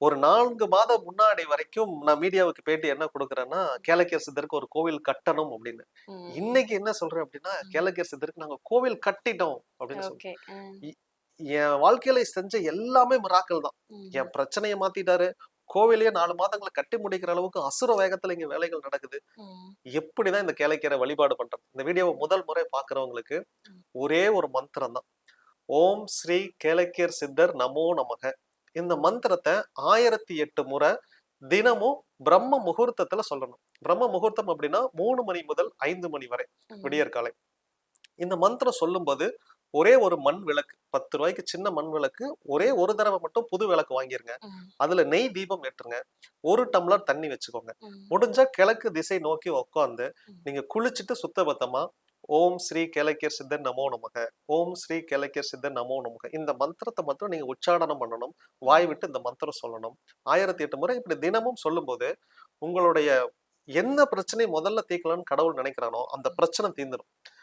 ஒரு 4 மாதம் முன்னாடி வரைக்கும் நான் மீடியாவுக்கு பேட்டி என்ன குடுக்குறேன்னா, கேளக்கியர் சித்தருக்கு ஒரு கோவில் கட்டணும் அப்படின்னு. ம். இன்னைக்கு என்ன சொல்றேன் அப்படின்னா, ம். கேளக்கியர் சித்தருக்கு நாங்க கோவில் கட்டிட்டோம் அப்படின்னு சொல்றேன். ஓகே. இ என் வாழ்க்கையில செஞ்ச எல்லாமே மிராக்கிள் தான். ம். என் பிரச்சனைய மாத்திட்டாரு. கோவிலையே 4 மாதங்கள்ல கட்டி முடிக்கிற அளவுக்கு அசுர வேகத்துல இங்க வேலைகள் நடக்குது. ம். எப்படிதான் இந்த கேளக்கியர வழிபாடு பண்றது? இந்த வீடியோவ ம். முதல் முறை பார்க்கிறவங்களுக்கு ம். ஒரே ஒரு மந்திரம் தான். ஓம் ஸ்ரீ கேளக்கியர் சித்தர் நமோ நமக. இந்த மந்திரத்த 1008 முறை தினமும் பிரம்ம முகூர்த்தத்துல சொல்லணும். பிரம்ம முகூர்த்தம் அப்படின்னா 3 மணி முதல் 5 மணி வரை ம். விடியற்காலை. இந்த மந்திரம் சொல்லும்போது ஒரே ஒரு மண் விளக்கு ₹10 சின்ன மண் விளக்கு ஒரே ஒரு தடவை மட்டும் புது விளக்கு வாங்கிருங்க. ம். அதுல நெய் தீபம் ஏற்றுங்க. 1 டம்ளர் தண்ணி வச்சுக்கோங்க. ம். முடிஞ்சா கிழக்கு திசை நோக்கி உட்கார்ந்து ம். நீங்க குளிச்சுட்டு சுத்தபத்தமா ஓம் ஸ்ரீ கேளக்கியர் சித்தர் நமோ நமக. ஓம் ஸ்ரீ கேளக்கியர் சித்தர் நமோ நமக. இந்த மந்திரத்த மட்டும் நீங்க உச்சாடனம் பண்ணணும். வாய் ம். விட்டு இந்த மந்திரம் சொல்லணும். 1008 முறை இப்படி தினமும் சொல்லும்போது உங்களுடைய என்ன பிரச்சனை முதல்ல தீர்க்கலாம்னு கடவுள் நினைக்கிறானோ அந்த பிரச்சனை தீர்ந்துடும்.